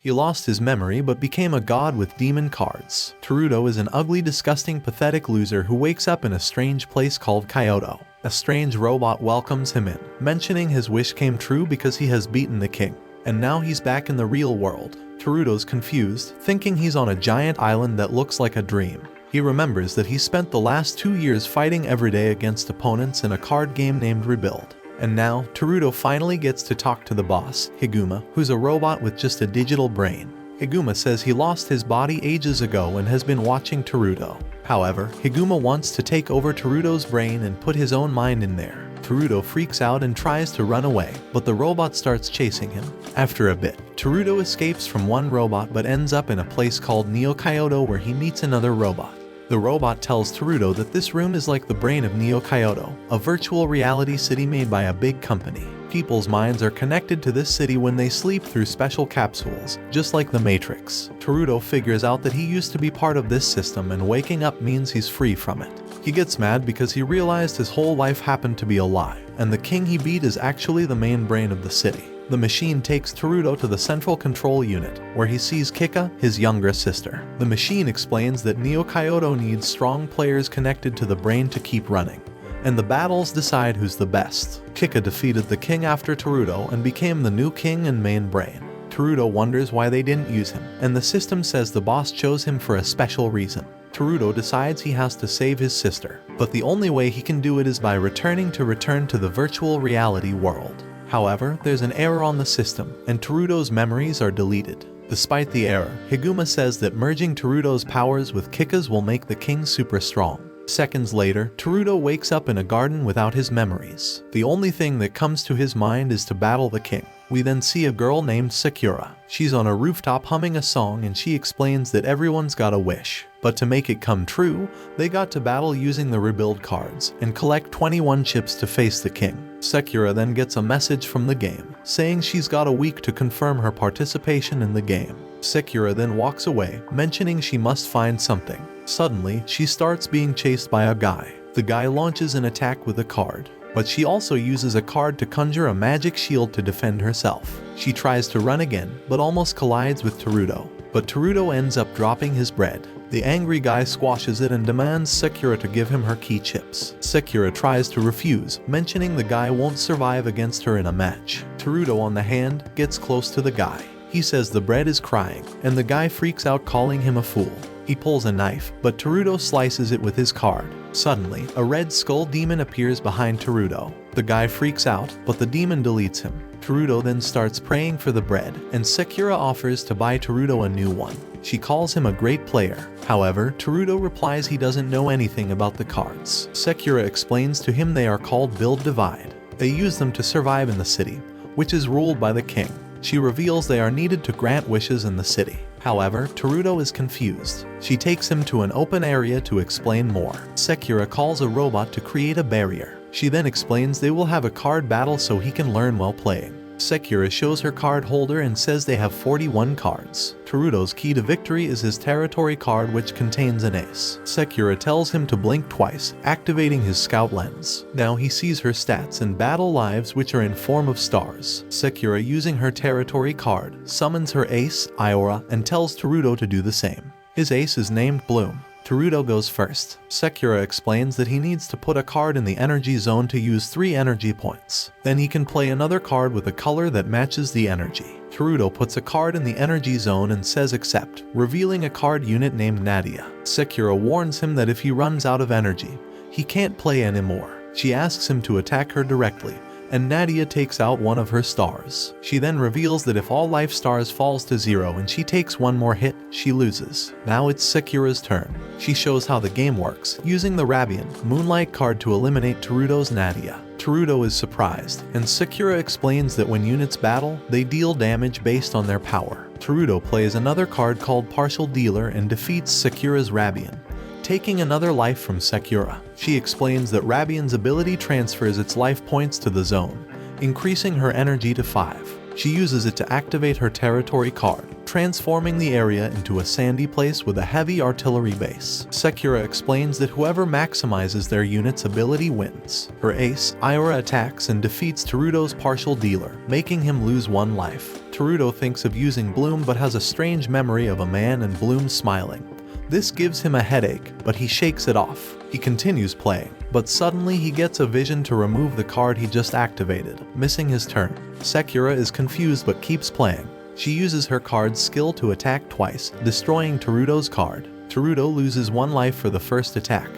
He lost his memory but became a god with demon cards. Teruto is an ugly, disgusting, pathetic loser who wakes up in a strange place called Kyoto. A strange robot welcomes him in, mentioning his wish came true because he has beaten the king. And now he's back in the real world. Teruto's confused, thinking he's on a giant island that looks like a dream. He remembers that he spent the last 2 years fighting every day against opponents in a card game named Rebuild. And now, Teruto finally gets to talk to the boss, Higuma, who's a robot with just a digital brain. Higuma says he lost his body ages ago and has been watching Teruto. However, Higuma wants to take over Teruto's brain and put his own mind in there. Teruto freaks out and tries to run away, but the robot starts chasing him. After a bit, Teruto escapes from one robot but ends up in a place called Neo Kyoto where he meets another robot. The robot tells Teruto that this room is like the brain of Neo Kyoto, a virtual reality city made by a big company. People's minds are connected to this city when they sleep through special capsules, just like the Matrix. Teruto figures out that he used to be part of this system and waking up means he's free from it. He gets mad because he realized his whole life happened to be a lie, and the king he beat is actually the main brain of the city. The machine takes Teruto to the central control unit, where he sees Kika, his younger sister. The machine explains that Neo Kyoto needs strong players connected to the brain to keep running, and the battles decide who's the best. Kika defeated the king after Teruto and became the new king and main brain. Teruto wonders why they didn't use him, and the system says the boss chose him for a special reason. Teruto decides he has to save his sister, but the only way he can do it is by return to the virtual reality world. However, there's an error on the system, and Teruto's memories are deleted. Despite the error, Higuma says that merging Teruto's powers with Kika's will make the king super strong. Seconds later, Teruto wakes up in a garden without his memories. The only thing that comes to his mind is to battle the king. We then see a girl named Sakura. She's on a rooftop humming a song and she explains that everyone's got a wish. But to make it come true, they got to battle using the rebuild cards and collect 21 chips to face the king. Sakura then gets a message from the game, saying she's got a week to confirm her participation in the game. Sakura then walks away, mentioning she must find something. Suddenly, she starts being chased by a guy. The guy launches an attack with a card, but she also uses a card to conjure a magic shield to defend herself. She tries to run again, but almost collides with Teruto. But Teruto ends up dropping his bread. The angry guy squashes it and demands Sakura to give him her key chips. Sakura tries to refuse, mentioning the guy won't survive against her in a match. Teruto, on the hand, gets close to the guy. He says the bread is crying, and the guy freaks out, calling him a fool. He pulls a knife, but Teruto slices it with his card. Suddenly, a red skull demon appears behind Teruto. The guy freaks out, but the demon deletes him. Teruto then starts praying for the bread, and Sakura offers to buy Teruto a new one. She calls him a great player. However, Teruto replies he doesn't know anything about the cards. Sakura explains to him they are called Build Divide. They use them to survive in the city, which is ruled by the king. She reveals they are needed to grant wishes in the city. However, Teruto is confused. She takes him to an open area to explain more. Sakura calls a robot to create a barrier. She then explains they will have a card battle so he can learn while playing. Sakura shows her card holder and says they have 41 cards. Teruto's key to victory is his territory card, which contains an ace. Sakura tells him to blink twice, activating his scout lens. Now he sees her stats and battle lives, which are in form of stars. Sakura, using her territory card, summons her ace, Iora, and tells Teruto to do the same. His ace is named Bloom. Teruto goes first. Sakura explains that he needs to put a card in the energy zone to use 3 energy points. Then he can play another card with a color that matches the energy. Teruto puts a card in the energy zone and says accept, revealing a card unit named Nadia. Sakura warns him that if he runs out of energy, he can't play anymore. She asks him to attack her directly, and Nadia takes out one of her stars. She then reveals that if all life stars falls to 0 and she takes one more hit, she loses. Now it's Sakura's turn. She shows how the game works, using the Rabian Moonlight card to eliminate Teruto's Nadia. Teruto is surprised, and Sakura explains that when units battle, they deal damage based on their power. Teruto plays another card called Partial Dealer and defeats Sakura's Rabian, taking another life from Sakura. She explains that Rabian's ability transfers its life points to the zone, increasing her energy to 5. She uses it to activate her territory card, transforming the area into a sandy place with a heavy artillery base. Sakura explains that whoever maximizes their unit's ability wins. Her ace, Iora, attacks and defeats Terudo's partial dealer, making him lose 1 life. Terudo thinks of using Bloom but has a strange memory of a man and Bloom smiling. This gives him a headache, but he shakes it off. He continues playing, but suddenly he gets a vision to remove the card he just activated, missing his turn. Sakura is confused but keeps playing. She uses her card's skill to attack twice, destroying Terudo's card. Terudo loses 1 life for the first attack,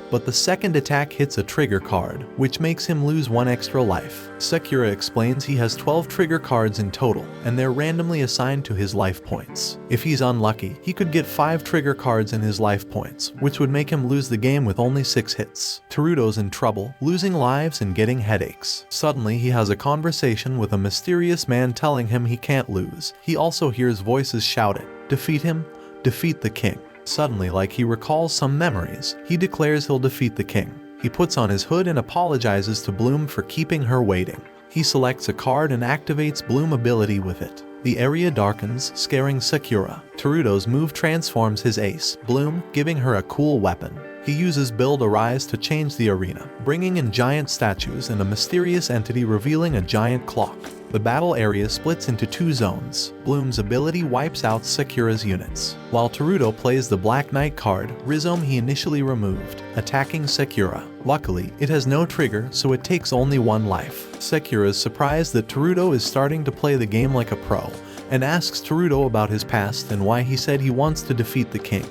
but the second attack hits a trigger card, which makes him lose 1 extra life. Sakura explains he has 12 trigger cards in total, and they're randomly assigned to his life points. If he's unlucky, he could get 5 trigger cards in his life points, which would make him lose the game with only 6 hits. Terudo's in trouble, losing lives and getting headaches. Suddenly, he has a conversation with a mysterious man telling him he can't lose. He also hears voices shout it, "Defeat him, defeat the king." Suddenly, like he recalls some memories, he declares he'll defeat the king. He puts on his hood and apologizes to Bloom for keeping her waiting. He selects a card and activates Bloom ability with it. The area darkens, scaring Sakura. Terudo's move transforms his ace, Bloom, giving her a cool weapon. He uses Build Arise to change the arena, bringing in giant statues and a mysterious entity revealing a giant clock. The battle area splits into 2 zones. Bloom's ability wipes out Sakura's units, while Terudo plays the Black Knight card, Rhizome he initially removed, attacking Sakura. Luckily, it has no trigger, so it takes only 1 life. Sakura is surprised that Terudo is starting to play the game like a pro, and asks Terudo about his past and why he said he wants to defeat the king.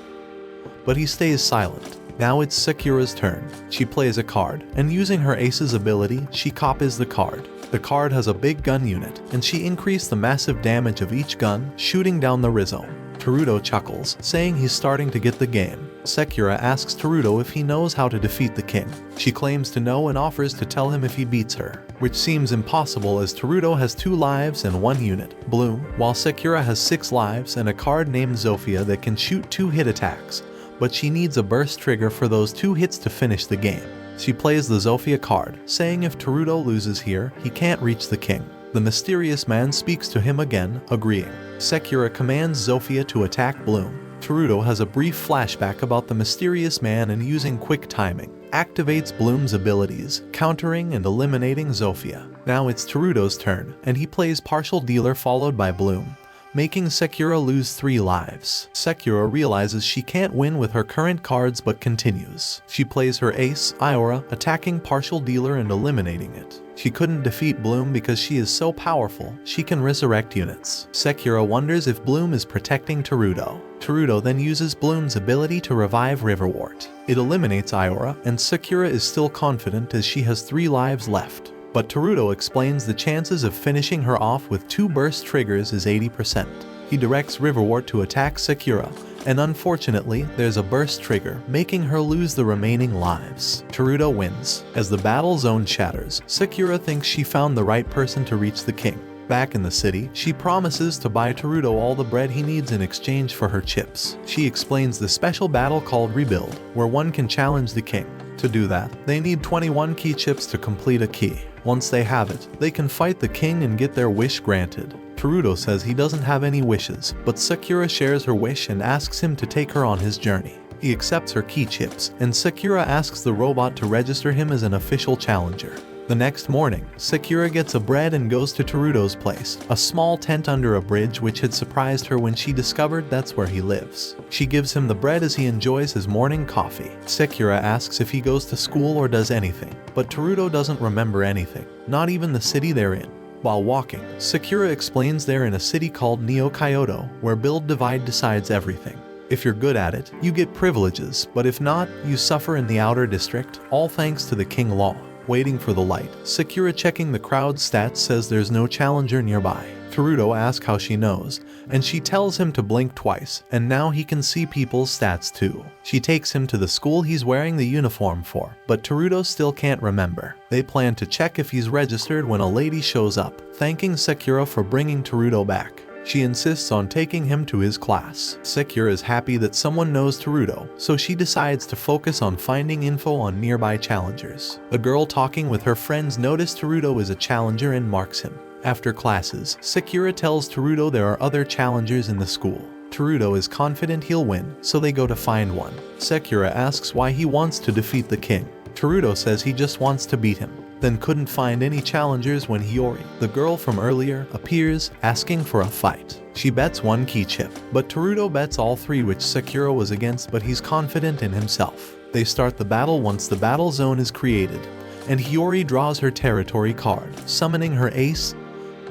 But he stays silent. Now it's Sakura's turn. She plays a card, and using her ace's ability, she copies the card. The card has a big gun unit, and she increased the massive damage of each gun, shooting down the Rhizome. Terudo chuckles, saying he's starting to get the game. Sakura asks Terudo if he knows how to defeat the king. She claims to know and offers to tell him if he beats her, which seems impossible as Terudo has 2 lives and 1 unit, Bloom, while Sakura has 6 lives and a card named Zofia that can shoot 2 hit attacks, but she needs a burst trigger for those 2 hits to finish the game. She plays the Zofia card, saying if Terudo loses here, he can't reach the king. The mysterious man speaks to him again, agreeing. Sakura commands Zofia to attack Bloom. Terudo has a brief flashback about the mysterious man and using quick timing, activates Bloom's abilities, countering and eliminating Zofia. Now it's Terudo's turn, and he plays partial dealer followed by Bloom, making Sakura lose 3 lives. Sakura realizes she can't win with her current cards but continues. She plays her ace, Iora, attacking partial dealer and eliminating it. She couldn't defeat Bloom because she is so powerful, she can resurrect units. Sakura wonders if Bloom is protecting Terudo. Terudo then uses Bloom's ability to revive Riverwort. It eliminates Iora, and Sakura is still confident as she has 3 lives left. But Terudo explains the chances of finishing her off with 2 burst triggers is 80%. He directs Riverwort to attack Sakura, and unfortunately, there's a burst trigger, making her lose the remaining lives. Terudo wins. As the battle zone shatters, Sakura thinks she found the right person to reach the king. Back in the city, she promises to buy Terudo all the bread he needs in exchange for her chips. She explains the special battle called Rebuild, where one can challenge the king. To do that, they need 21 key chips to complete a key. Once they have it, they can fight the king and get their wish granted. Terudo says he doesn't have any wishes, but Sakura shares her wish and asks him to take her on his journey. He accepts her key chips, and Sakura asks the robot to register him as an official challenger. The next morning, Sakura gets a bread and goes to Terudo's place, a small tent under a bridge which had surprised her when she discovered that's where he lives. She gives him the bread as he enjoys his morning coffee. Sakura asks if he goes to school or does anything, but Terudo doesn't remember anything, not even the city they're in. While walking, Sakura explains they're in a city called Neo Kyoto, where build divide decides everything. If you're good at it, you get privileges, but if not, you suffer in the outer district, all thanks to the king law. Waiting for the light, Sakura checking the crowd's stats says there's no challenger nearby. Terudo asks how she knows, and she tells him to blink twice, and now he can see people's stats too. She takes him to the school he's wearing the uniform for, but Terudo still can't remember. They plan to check if he's registered when a lady shows up, thanking Sakura for bringing Terudo back. She insists on taking him to his class. Sakura is happy that someone knows Terudo, so she decides to focus on finding info on nearby challengers. A girl talking with her friends notices Terudo is a challenger and marks him. After classes, Sakura tells Teruto there are other challengers in the school. Teruto is confident he'll win, so they go to find one. Sakura asks why he wants to defeat the king. Teruto says he just wants to beat him, then couldn't find any challengers when Hiori, the girl from earlier, appears, asking for a fight. She bets one key chip, but Teruto bets all three, which Sakura was against, but he's confident in himself. They start the battle once the battle zone is created, and Hiori draws her territory card, summoning her ace,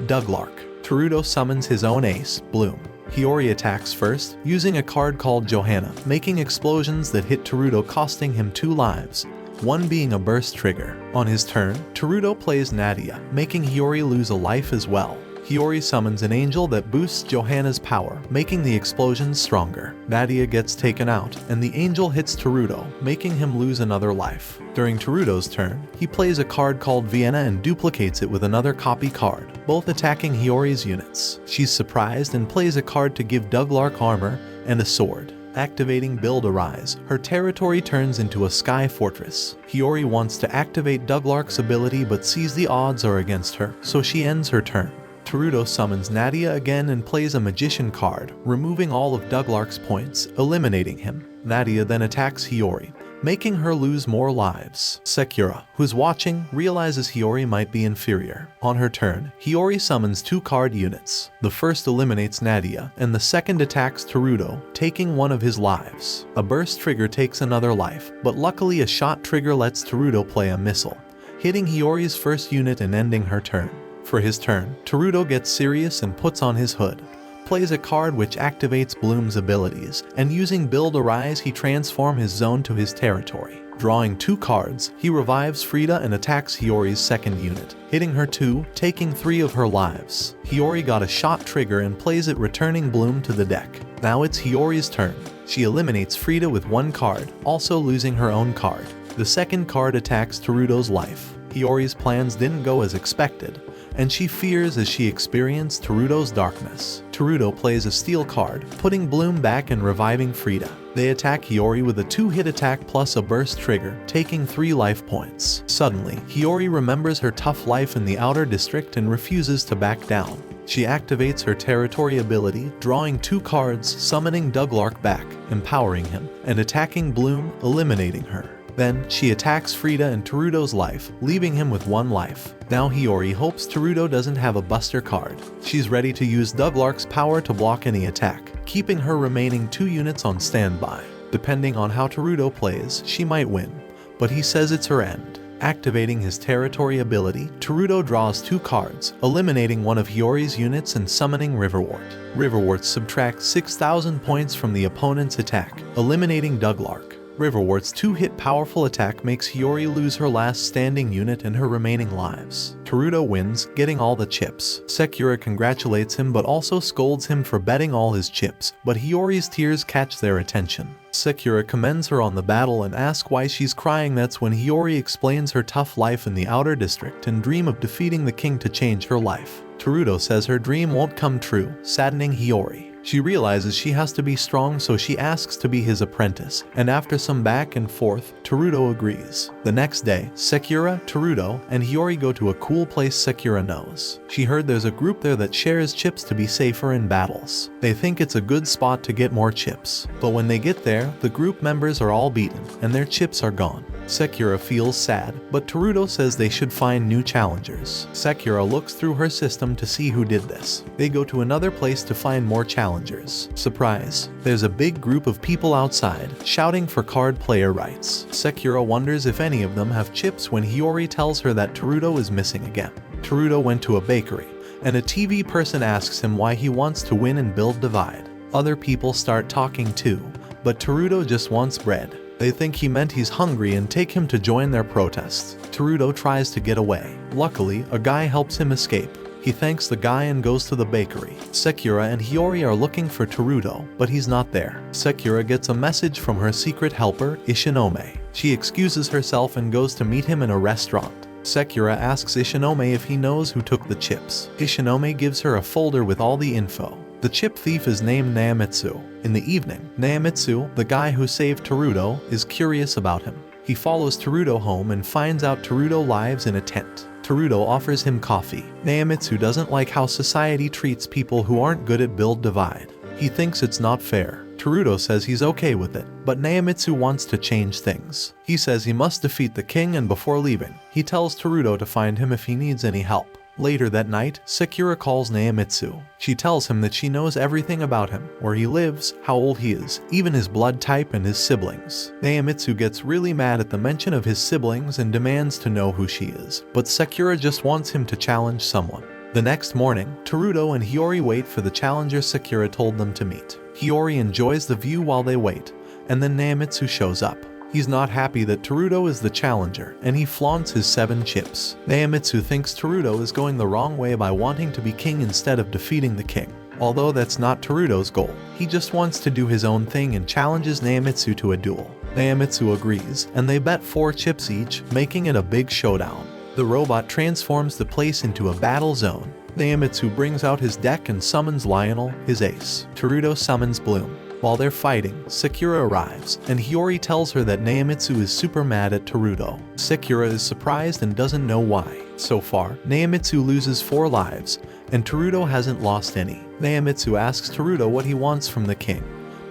Douglark. Teruto summons his own ace, Bloom. Hiori attacks first, using a card called Johanna, making explosions that hit Teruto, costing him 2 lives, one being a burst trigger. On his turn, Teruto plays Nadia, making Hiori lose a life as well. Hiori summons an angel that boosts Johanna's power, making the explosions stronger. Nadia gets taken out, and the angel hits Teruto, making him lose another life. During Teruto's turn, he plays a card called Vienna and duplicates it with another copy card, both attacking Hiori's units. She's surprised and plays a card to give Douglark armor and a sword. Activating Build a Rise, her territory turns into a sky fortress. Hiori wants to activate Douglark's ability but sees the odds are against her, so she ends her turn. Teruto summons Nadia again and plays a magician card, removing all of Douglark's points, eliminating him. Nadia then attacks Hiori, making her lose more lives. Sakura, who's watching, realizes Hiori might be inferior. On her turn, Hiori summons 2 card units. The first eliminates Nadia, and the second attacks Teruto, taking one of his lives. A burst trigger takes another life, but luckily a shot trigger lets Teruto play a missile, hitting Hiori's first unit and ending her turn. For his turn, Teruto gets serious and puts on his hood, plays a card which activates Bloom's abilities, and using Build a Rise he transforms his zone to his territory. Drawing 2 cards, he revives Frida and attacks Hiori's second unit, hitting her 2, taking 3 of her lives. Hiori got a shot trigger and plays it, returning Bloom to the deck. Now it's Hiori's turn. She eliminates Frida with 1 card, also losing her own card. The second card attacks Teruto's life. Hiori's plans didn't go as expected, and she fears as she experienced Teruto's darkness. Teruto plays a steel card, putting Bloom back and reviving Frida. They attack Hiori with a 2-hit attack plus a burst trigger, taking 3 life points. Suddenly, Hiori remembers her tough life in the outer district and refuses to back down. She activates her territory ability, drawing 2 cards, summoning Douglark back, empowering him, and attacking Bloom, eliminating her. Then, she attacks Frida and Teruto's life, leaving him with 1 life. Now Hiori hopes Teruto doesn't have a buster card. She's ready to use Douglark's power to block any attack, keeping her remaining 2 units on standby. Depending on how Teruto plays, she might win, but he says it's her end. Activating his territory ability, Teruto draws 2 cards, eliminating one of Hiori's units and summoning Riverwort. Riverwort subtracts 6,000 points from the opponent's attack, eliminating Douglark. Riverwort's 2-hit powerful attack makes Hiori lose her last standing unit and her remaining lives. Teruto wins, getting all the chips. Sakura congratulates him but also scolds him for betting all his chips, but Hiori's tears catch their attention. Sakura commends her on the battle and asks why she's crying. That's when Hiori explains her tough life in the outer district and dream of defeating the king to change her life. Teruto says her dream won't come true, saddening Hiori. She realizes she has to be strong, so she asks to be his apprentice, and after some back and forth, Teruto agrees. The next day, Sakura, Teruto, and Hiori go to a cool place Sakura knows. She heard there's a group there that shares chips to be safer in battles. They think it's a good spot to get more chips. But when they get there, the group members are all beaten, and their chips are gone. Sakura feels sad, but Teruto says they should find new challengers. Sakura looks through her system to see who did this. They go to another place to find more challengers. Surprise! There's a big group of people outside, shouting for card player rights. Sakura wonders if any of them have chips when Hiori tells her that Teruto is missing again. Teruto went to a bakery, and a TV person asks him why he wants to win and build divide. Other people start talking too, but Teruto just wants bread. They think he meant he's hungry and take him to join their protests. Teruto tries to get away. Luckily, a guy helps him escape. He thanks the guy and goes to the bakery. Sakura and Hiori are looking for Teruto, but he's not there. Sakura gets a message from her secret helper, Ishinome. She excuses herself and goes to meet him in a restaurant. Sakura asks Ishinome if he knows who took the chips. Ishinome gives her a folder with all the info. The chip thief is named Naomitsu. In the evening, Naomitsu, the guy who saved Teruto, is curious about him. He follows Teruto home and finds out Teruto lives in a tent. Terudo offers him coffee. Neimitsu doesn't like how society treats people who aren't good at build divide. He thinks it's not fair. Terudo says he's okay with it, but Neimitsu wants to change things. He says he must defeat the king, and before leaving, he tells Terudo to find him if he needs any help. Later that night, Sakura calls Neimitsu. She tells him that she knows everything about him, where he lives, how old he is, even his blood type and his siblings. Neimitsu gets really mad at the mention of his siblings and demands to know who she is, but Sakura just wants him to challenge someone. The next morning, Terudo and Hiori wait for the challenger Sakura told them to meet. Hiori enjoys the view while they wait, and then Neimitsu shows up. He's not happy that Terudo is the challenger, and he flaunts his 7 chips. Neimitsu thinks Terudo is going the wrong way by wanting to be king instead of defeating the king. Although that's not Terudo's goal, he just wants to do his own thing and challenges Neimitsu to a duel. Neimitsu agrees, and they bet 4 chips each, making it a big showdown. The robot transforms the place into a battle zone. Neimitsu brings out his deck and summons Lionel, his ace. Terudo summons Bloom. While they're fighting, Sakura arrives, and Hiori tells her that Neimitsu is super mad at Terudo. Sakura is surprised and doesn't know why. So far, Neimitsu loses 4 lives, and Terudo hasn't lost any. Neimitsu asks Terudo what he wants from the king,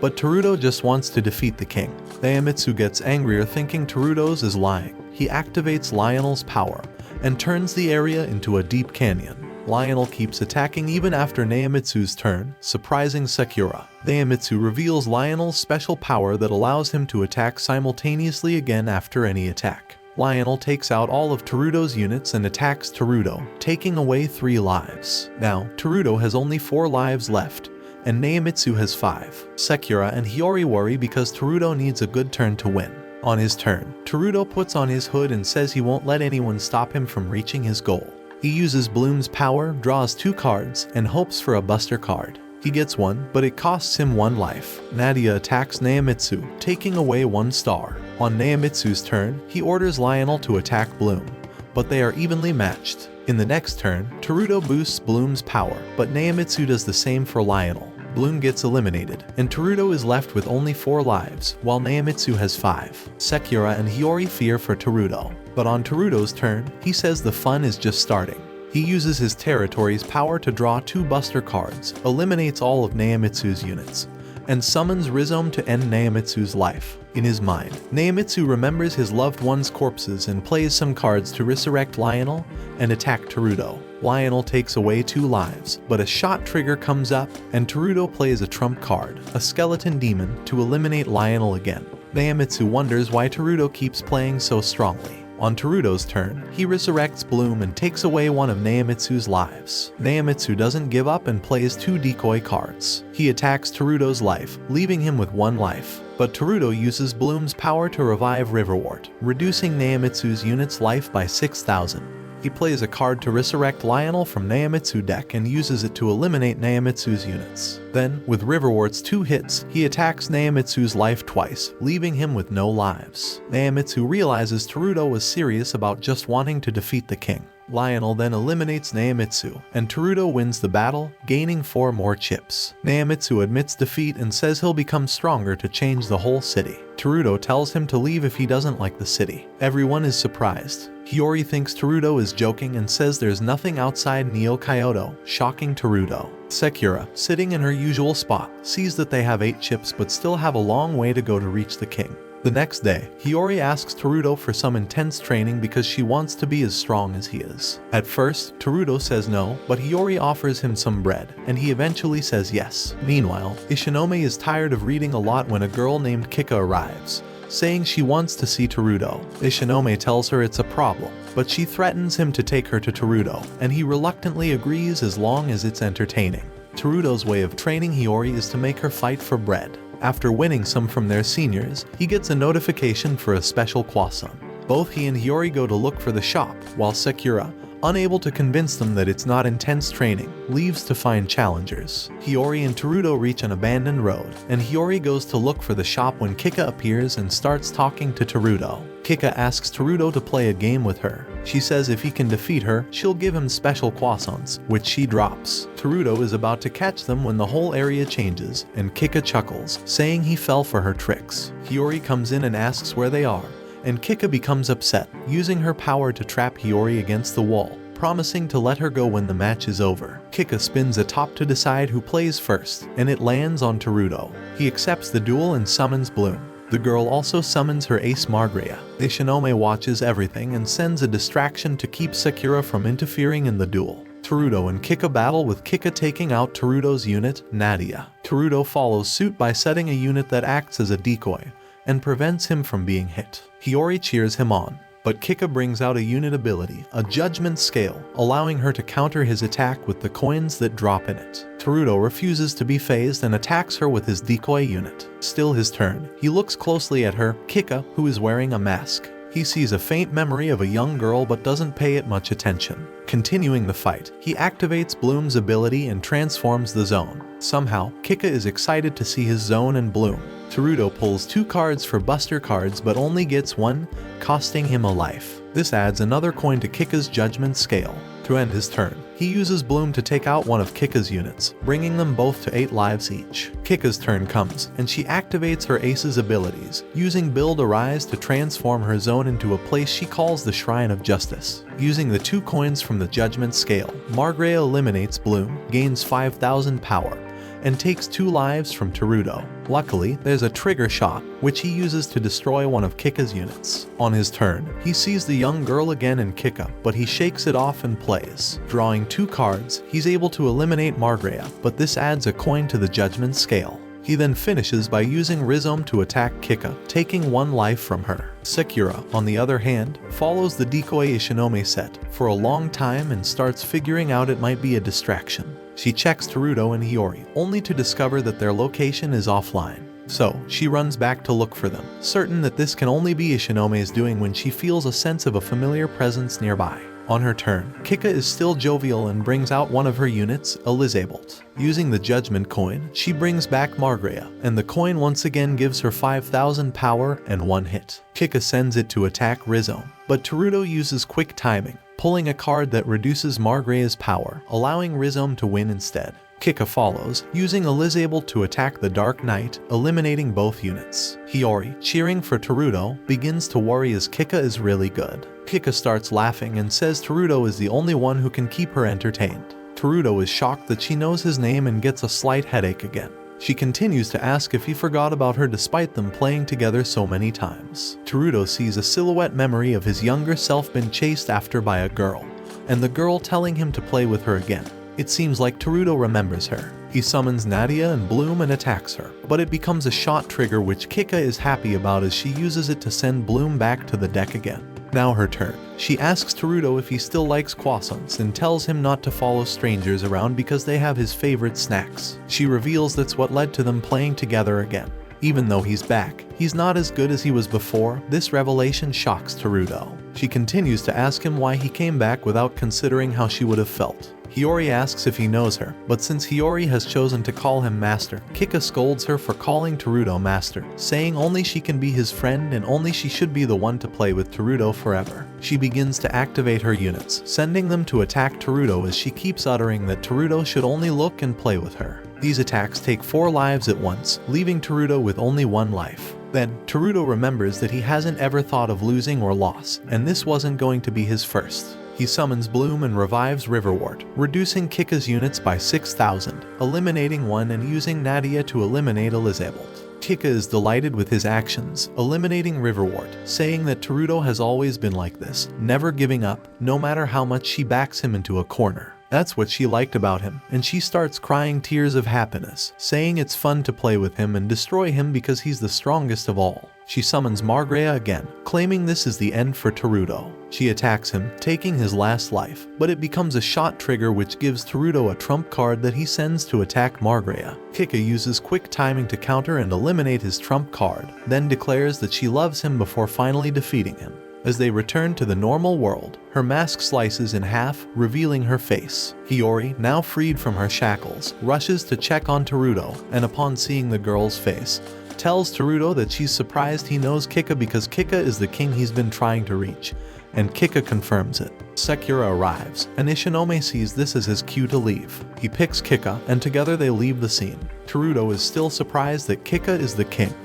but Terudo just wants to defeat the king. Neimitsu gets angrier thinking Terudo's is lying. He activates Lionel's power, and turns the area into a deep canyon. Lionel keeps attacking even after Neimitsu's turn, surprising Sakura. Neimitsu reveals Lionel's special power that allows him to attack simultaneously again after any attack. Lionel takes out all of Terudo's units and attacks Terudo, taking away 3 lives. Now, Terudo has only 4 lives left, and Neimitsu has 5. Sakura and Hiori worry because Terudo needs a good turn to win. On his turn, Terudo puts on his hood and says he won't let anyone stop him from reaching his goal. He uses Bloom's power, draws 2 cards, and hopes for a buster card. He gets one, but it costs him 1 life. Nadia attacks Neimitsu, taking away 1 star. On Neimitsu's turn, he orders Lionel to attack Bloom, but they are evenly matched. In the next turn, Terudo boosts Bloom's power, but Neimitsu does the same for Lionel. Bloom gets eliminated, and Terudo is left with only 4 lives, while Neimitsu has 5. Sakura and Hiori fear for Terudo, but on Terudo's turn, he says the fun is just starting. He uses his territory's power to draw 2 buster cards, eliminates all of Neimitsu's units, and summons Rhizome to end Neimitsu's life. In his mind, Neimitsu remembers his loved one's corpses and plays some cards to resurrect Lionel and attack Terudo. Lionel takes away 2 lives, but a shot trigger comes up, and Terudo plays a trump card, a skeleton demon, to eliminate Lionel again. Neimitsu wonders why Terudo keeps playing so strongly. On Terudo's turn, he resurrects Bloom and takes away one of Neimitsu's lives. Neimitsu doesn't give up and plays 2 decoy cards. He attacks Terudo's life, leaving him with 1 life. But Terudo uses Bloom's power to revive Riverwort, reducing Neimitsu's unit's life by 6,000. He plays a card to resurrect Lionel from Neimitsu deck and uses it to eliminate Neimitsu's units. Then, with Riverwort's 2 hits, he attacks Neimitsu's life twice, leaving him with no lives. Neimitsu realizes Terudo was serious about just wanting to defeat the king. Lionel then eliminates Neimitsu, and Terudo wins the battle, gaining 4 more chips. Neimitsu admits defeat and says he'll become stronger to change the whole city. Terudo tells him to leave if he doesn't like the city. Everyone is surprised. Hiori thinks Terudo is joking and says there's nothing outside Neo Kyoto, shocking Terudo. Sakura, sitting in her usual spot, sees that they have 8 chips but still have a long way to go to reach the king. The next day, Hiori asks Terudo for some intense training because she wants to be as strong as he is. At first, Terudo says no, but Hiori offers him some bread, and he eventually says yes. Meanwhile, Ishinome is tired of reading a lot when a girl named Kika arrives, saying she wants to see Terudo. Ishinome tells her it's a problem, but she threatens him to take her to Terudo, and he reluctantly agrees as long as it's entertaining. Terudo's way of training Hiori is to make her fight for bread. After winning some from their seniors, he gets a notification for a special croissant. Both he and Hiori go to look for the shop, while Sakura, unable to convince them that it's not intense training, leaves to find challengers. Hiori and Terudo reach an abandoned road, and Hiori goes to look for the shop when Kika appears and starts talking to Terudo. Kika asks Terudo to play a game with her. She says if he can defeat her, she'll give him special croissants, which she drops. Terudo is about to catch them when the whole area changes, and Kika chuckles, saying he fell for her tricks. Hiori comes in and asks where they are, and Kika becomes upset, using her power to trap Hiori against the wall, promising to let her go when the match is over. Kika spins a top to decide who plays first, and it lands on Teruto. He accepts the duel and summons Bloom. The girl also summons her ace Margrea. Ishinome watches everything and sends a distraction to keep Sakura from interfering in the duel. Teruto and Kika battle, with Kika taking out Teruto's unit, Nadia. Teruto follows suit by setting a unit that acts as a decoy and prevents him from being hit. Hiori cheers him on, but Kika brings out a unit ability, a judgment scale, allowing her to counter his attack with the coins that drop in it. Teruto refuses to be phased and attacks her with his decoy unit. Still his turn, he looks closely at her, Kika, who is wearing a mask. He sees a faint memory of a young girl but doesn't pay it much attention. Continuing the fight, he activates Bloom's ability and transforms the zone. Somehow, Kika is excited to see his zone and Bloom. Teruto pulls 2 cards for Buster cards but only gets 1, costing him a life. This adds another coin to Kika's judgment scale. To end his turn, he uses Bloom to take out one of Kika's units, bringing them both to 8 lives each. Kika's turn comes, and she activates her ace's abilities, using Build a Rise to transform her zone into a place she calls the Shrine of Justice. Using the 2 coins from the judgment scale, Margrea eliminates Bloom, gains 5,000 power, and takes 2 lives from Teruto. Luckily, there's a trigger shot, which he uses to destroy one of Kika's units. On his turn, he sees the young girl again in Kika, but he shakes it off and plays. Drawing 2 cards, he's able to eliminate Margrea, but this adds a coin to the judgment scale. He then finishes by using Rhizome to attack Kika, taking 1 life from her. Sakura, on the other hand, follows the decoy Ishinome set for a long time and starts figuring out it might be a distraction. She checks Teruto and Hiori, only to discover that their location is offline. So, she runs back to look for them, certain that this can only be Ishinome's doing when she feels a sense of a familiar presence nearby. On her turn, Kika is still jovial and brings out one of her units, Elizabeth. Using the Judgment coin, she brings back Margrea, and the coin once again gives her 5,000 power and 1 hit. Kika sends it to attack Rhizome, but Teruto uses quick timing, pulling a card that reduces Margrea's power, allowing Rhizome to win instead. Kika follows, using Elizabeth to attack the Dark Knight, eliminating both units. Hiori, cheering for Teruto, begins to worry as Kika is really good. Kika starts laughing and says Teruto is the only one who can keep her entertained. Teruto is shocked that she knows his name and gets a slight headache again. She continues to ask if he forgot about her despite them playing together so many times. Teruto sees a silhouette memory of his younger self being chased after by a girl, and the girl telling him to play with her again. It seems like Teruto remembers her. He summons Nadia and Bloom and attacks her, but it becomes a shot trigger which Kika is happy about as she uses it to send Bloom back to the deck again. Now her turn. She asks Teruto if he still likes croissants and tells him not to follow strangers around because they have his favorite snacks. She reveals that's what led to them playing together again. Even though he's back, he's not as good as he was before. This revelation shocks Teruto. She continues to ask him why he came back without considering how she would have felt. Hiori asks if he knows her, but since Hiori has chosen to call him Master, Kika scolds her for calling Teruto Master, saying only she can be his friend and only she should be the one to play with Teruto forever. She begins to activate her units, sending them to attack Teruto as she keeps uttering that Teruto should only look and play with her. These attacks take 4 lives at once, leaving Teruto with only 1 life. Then, Teruto remembers that he hasn't ever thought of losing or loss, and this wasn't going to be his first. He summons Bloom and revives Riverwort, reducing Kika's units by 6,000, eliminating 1 and using Nadia to eliminate Elizabeth. Kika is delighted with his actions, eliminating Riverwort, saying that Teruto has always been like this, never giving up, no matter how much she backs him into a corner. That's what she liked about him, and she starts crying tears of happiness, saying it's fun to play with him and destroy him because he's the strongest of all. She summons Margrea again, claiming this is the end for Teruto. She attacks him, taking his last life, but it becomes a shot trigger which gives Teruto a trump card that he sends to attack Margrea. Kika uses quick timing to counter and eliminate his trump card, then declares that she loves him before finally defeating him. As they return to the normal world, her mask slices in half, revealing her face. Hiori, now freed from her shackles, rushes to check on Teruto, and upon seeing the girl's face, tells Teruto that she's surprised he knows Kika because Kika is the king he's been trying to reach, and Kika confirms it. Sakura arrives, and Ishinome sees this as his cue to leave. He picks Kika, and together they leave the scene. Teruto is still surprised that Kika is the king,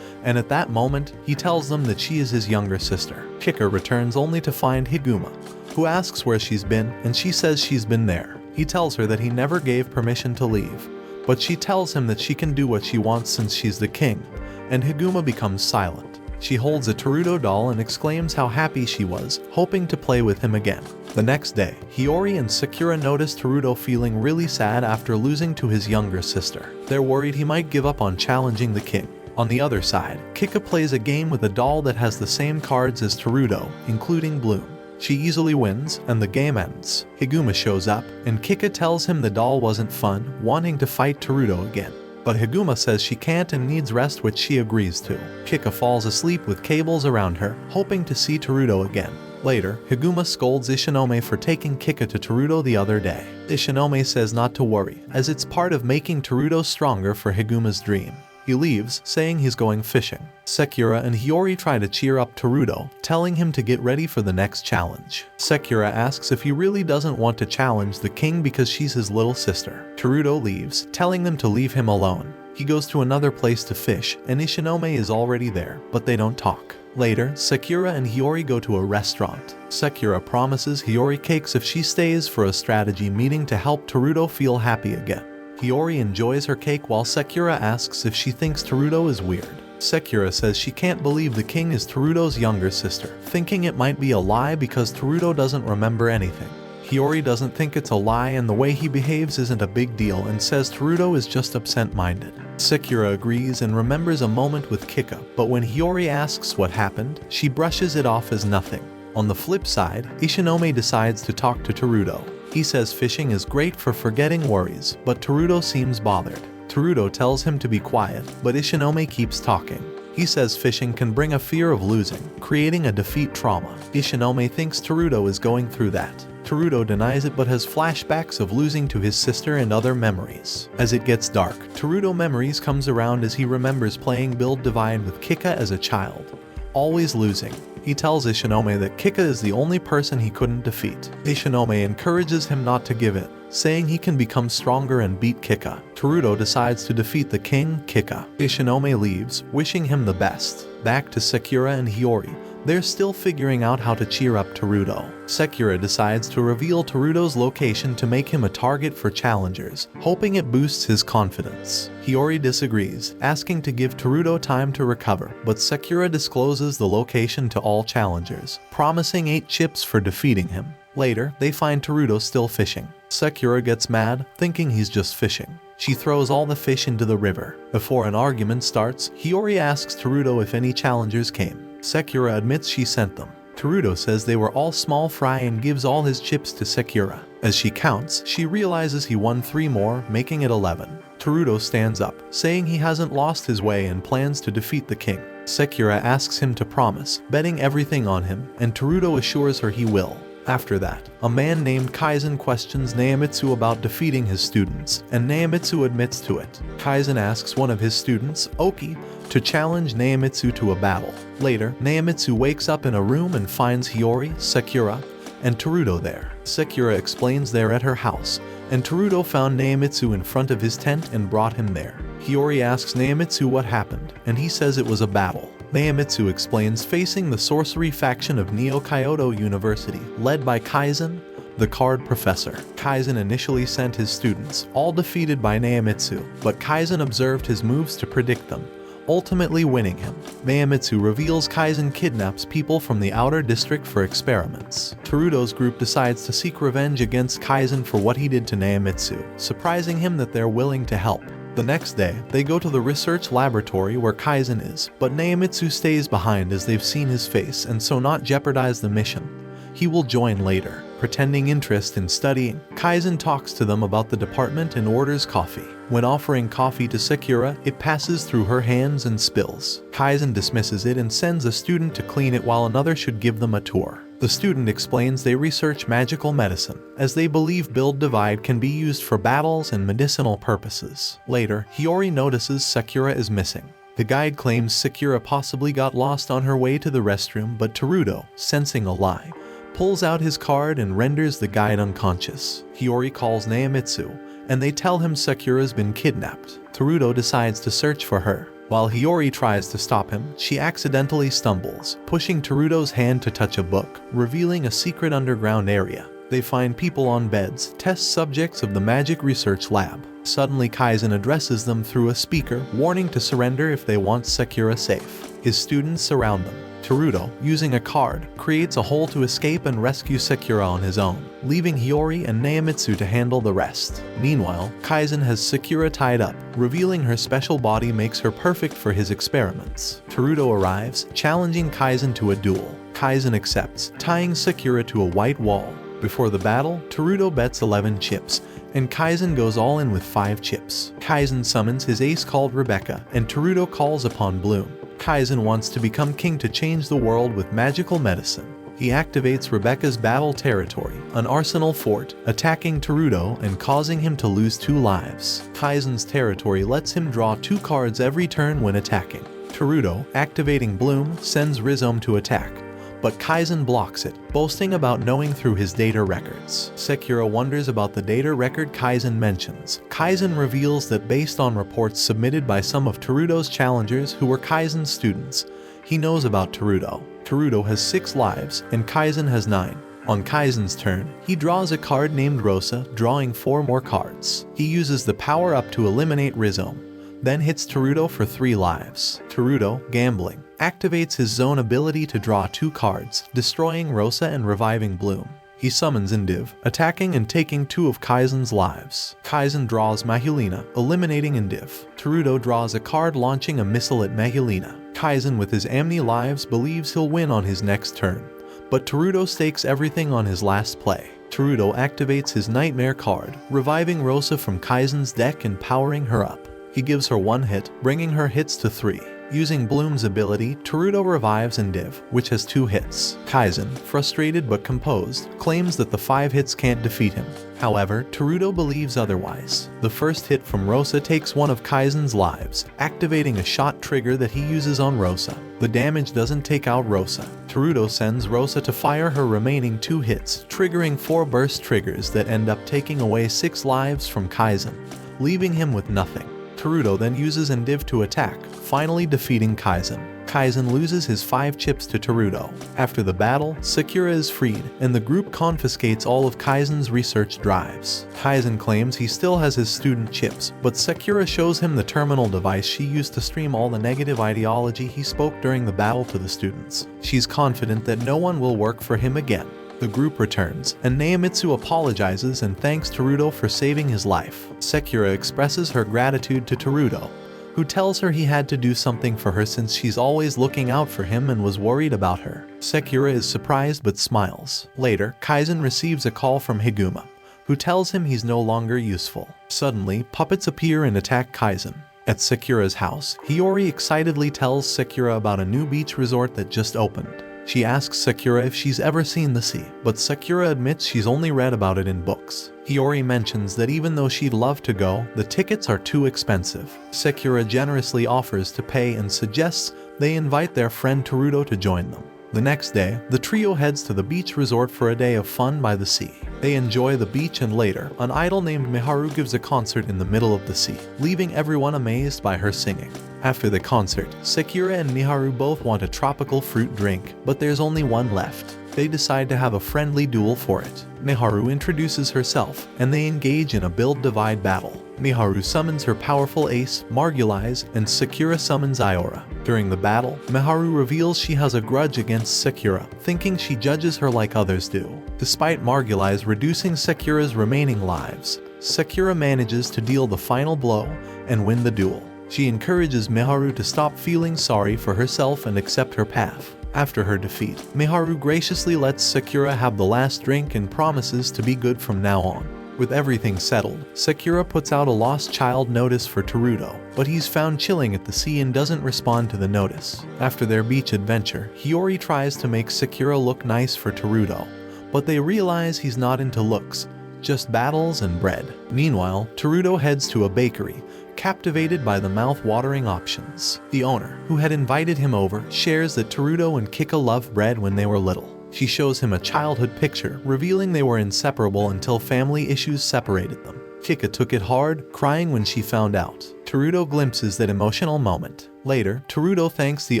and at that moment, he tells them that she is his younger sister. Kika returns only to find Higuma, who asks where she's been, and she says she's been there. He tells her that he never gave permission to leave, but she tells him that she can do what she wants since she's the king, and Higuma becomes silent. She holds a Terudo doll and exclaims how happy she was, hoping to play with him again. The next day, Hiori and Sakura notice Terudo feeling really sad after losing to his younger sister. They're worried he might give up on challenging the king. On the other side, Kika plays a game with a doll that has the same cards as Terudo, including Bloom. She easily wins, and the game ends. Higuma shows up, and Kika tells him the doll wasn't fun, wanting to fight Terudo again. But Higuma says she can't and needs rest, which she agrees to. Kika falls asleep with cables around her, hoping to see Terudo again. Later, Higuma scolds Ishinome for taking Kika to Terudo the other day. Ishinome says not to worry, as it's part of making Terudo stronger for Higuma's dream. He leaves, saying he's going fishing. Sakura and Hiori try to cheer up Terudo, telling him to get ready for the next challenge. Sakura asks if he really doesn't want to challenge the king because she's his little sister. Terudo leaves, telling them to leave him alone. He goes to another place to fish, and Ishinome is already there, but they don't talk. Later, Sakura and Hiori go to a restaurant. Sakura promises Hiori cakes if she stays for a strategy meeting to help Terudo feel happy again. Hiori enjoys her cake while Sakura asks if she thinks Terudo is weird. Sakura says she can't believe the king is Terudo's younger sister, thinking it might be a lie because Terudo doesn't remember anything. Hiori doesn't think it's a lie and the way he behaves isn't a big deal and says Terudo is just absent-minded. Sakura agrees and remembers a moment with Kika, but when Hiori asks what happened, she brushes it off as nothing. On the flip side, Ishinome decides to talk to Terudo. He says fishing is great for forgetting worries, but Terudo seems bothered. Terudo tells him to be quiet, but Ishinome keeps talking. He says fishing can bring a fear of losing, creating a defeat trauma. Ishinome thinks Terudo is going through that. Terudo denies it but has flashbacks of losing to his sister and other memories. As it gets dark, Terudo memories comes around as he remembers playing Build Divide with Kika as a child, always losing. He tells Ishinome that Kika is the only person he couldn't defeat. Ishinome encourages him not to give in, saying he can become stronger and beat Kika. Terudo decides to defeat the king, Kika. Ishinome leaves, wishing him the best. Back to Sakura and Hiori. They're still figuring out how to cheer up Terudo. Sakura decides to reveal Terudo's location to make him a target for challengers, hoping it boosts his confidence. Hiori disagrees, asking to give Terudo time to recover, but Sakura discloses the location to all challengers, promising 8 chips for defeating him. Later, they find Terudo still fishing. Sakura gets mad, thinking he's just fishing. She throws all the fish into the river. Before an argument starts, Hiori asks Terudo if any challengers came. Sakura admits she sent them. Terudo says they were all small fry and gives all his chips to Sakura. As she counts, she realizes he won 3 more, making it 11. Terudo stands up, saying he hasn't lost his way and plans to defeat the king. Sakura asks him to promise, betting everything on him, and Terudo assures her he will. After that, a man named Kaizen questions Neimitsu about defeating his students, and Neimitsu admits to it. Kaizen asks one of his students, Oki, to challenge Neimitsu to a battle. Later, Neimitsu wakes up in a room and finds Hiori, Sakura, and Terudo there. Sakura explains they're at her house, and Terudo found Neimitsu in front of his tent and brought him there. Hiori asks Neimitsu what happened, and he says it was a battle. Neimitsu explains facing the sorcery faction of Neo Kyoto University, led by Kaizen, the card professor. Kaizen initially sent his students, all defeated by Neimitsu, but Kaizen observed his moves to predict them, ultimately winning him. Neimitsu reveals Kaizen kidnaps people from the outer district for experiments. Terudo's group decides to seek revenge against Kaizen for what he did to Neimitsu, surprising him that they're willing to help. The next day, they go to the research laboratory where Kaizen is, but Neimitsu stays behind as they've seen his face and so not jeopardize the mission. He will join later. Pretending interest in studying, Kaizen talks to them about the department and orders coffee. When offering coffee to Sakura, it passes through her hands and spills. Kaizen dismisses it and sends a student to clean it while another should give them a tour. The student explains they research magical medicine, as they believe Build Divide can be used for battles and medicinal purposes. Later, Hiori notices Sakura is missing. The guide claims Sakura possibly got lost on her way to the restroom, but Terudo, sensing a lie, pulls out his card and renders the guide unconscious. Hiori calls Neimitsu, and they tell him Sakura's been kidnapped. Terudo decides to search for her. While Hiori tries to stop him, she accidentally stumbles, pushing Terudo's hand to touch a book, revealing a secret underground area. They find people on beds, test subjects of the magic research lab. Suddenly Kaizen addresses them through a speaker, warning to surrender if they want Sakura safe. His students surround them. Terudo, using a card, creates a hole to escape and rescue Sakura on his own, leaving Hiori and Nitsu to handle the rest. Meanwhile, Kaizen has Sakura tied up, revealing her special body makes her perfect for his experiments. Terudo arrives, challenging Kaizen to a duel. Kaizen accepts, tying Sakura to a white wall. Before the battle, Terudo bets 11 chips, and Kaizen goes all in with 5 chips. Kaizen summons his ace called Rebecca, and Terudo calls upon Bloom. Kaizen wants to become king to change the world with magical medicine. He activates Rebecca's battle territory, an arsenal fort, attacking Terudo and causing him to lose 2 lives. Kaizen's territory lets him draw 2 cards every turn when attacking. Terudo, activating Bloom, sends Rhizome to attack, but Kaizen blocks it, boasting about knowing through his data records. Sakura wonders about the data record Kaizen mentions. Kaizen reveals that based on reports submitted by some of Terudo's challengers who were Kaizen's students, he knows about Terudo. Terudo has 6 lives, and Kaizen has 9. On Kaizen's turn, he draws a card named Rosa, drawing 4 more cards. He uses the power-up to eliminate Rhizome, then hits Terudo for 3 lives. Terudo, gambling, activates his zone ability to draw 2 cards, destroying Rosa and reviving Bloom. He summons Indiv, attacking and taking 2 of Kaizen's lives. Kaizen draws Mahulina, eliminating Indiv. Terudo draws a card launching a missile at Mahulina. Kaizen with his Amni lives believes he'll win on his next turn, but Terudo stakes everything on his last play. Terudo activates his Nightmare card, reviving Rosa from Kaizen's deck and powering her up. He gives her 1 hit, bringing her hits to 3. Using Bloom's ability, Terudo revives Indiv, which has 2 hits. Kaizen, frustrated but composed, claims that the 5 hits can't defeat him. However, Terudo believes otherwise. The first hit from Rosa takes 1 of Kaizen's lives, activating a shot trigger that he uses on Rosa. The damage doesn't take out Rosa. Terudo sends Rosa to fire her remaining 2 hits, triggering 4 burst triggers that end up taking away 6 lives from Kaizen, leaving him with nothing. Terudo then uses Indiv to attack, finally defeating Kaizen. Kaizen loses his 5 chips to Terudo. After the battle, Sakura is freed, and the group confiscates all of Kaizen's research drives. Kaizen claims he still has his student chips, but Sakura shows him the terminal device she used to stream all the negative ideology he spoke during the battle to the students. She's confident that no one will work for him again. The group returns, and Nitsu apologizes and thanks Terudo for saving his life. Sakura expresses her gratitude to Terudo, who tells her he had to do something for her since she's always looking out for him and was worried about her. Sakura is surprised but smiles. Later, Kaizen receives a call from Higuma, who tells him he's no longer useful. Suddenly, puppets appear and attack Kaizen. At Sakura's house, Hiori excitedly tells Sakura about a new beach resort that just opened. She asks Sakura if she's ever seen the sea, but Sakura admits she's only read about it in books. Hiori mentions that even though she'd love to go, the tickets are too expensive. Sakura generously offers to pay and suggests they invite their friend Terudo to join them. The next day, the trio heads to the beach resort for a day of fun by the sea. They enjoy the beach and later, an idol named Miharu gives a concert in the middle of the sea, leaving everyone amazed by her singing. After the concert, Sakura and Miharu both want a tropical fruit drink, but there's only one left. They decide to have a friendly duel for it. Miharu introduces herself, and they engage in a build-divide battle. Miharu summons her powerful ace, Margulies, and Sakura summons Iora. During the battle, Miharu reveals she has a grudge against Sakura, thinking she judges her like others do. Despite Margulies reducing Sakura's remaining lives, Sakura manages to deal the final blow and win the duel. She encourages Miharu to stop feeling sorry for herself and accept her path. After her defeat, Miharu graciously lets Sakura have the last drink and promises to be good from now on. With everything settled, Sakura puts out a lost child notice for Terudo, but he's found chilling at the sea and doesn't respond to the notice. After their beach adventure, Hiori tries to make Sakura look nice for Terudo, but they realize he's not into looks, just battles and bread. Meanwhile, Terudo heads to a bakery, captivated by the mouth-watering options. The owner, who had invited him over, shares that Terudo and Kika loved bread when they were little. She shows him a childhood picture, revealing they were inseparable until family issues separated them. Kika took it hard, crying when she found out. Teruto glimpses that emotional moment. Later, Teruto thanks the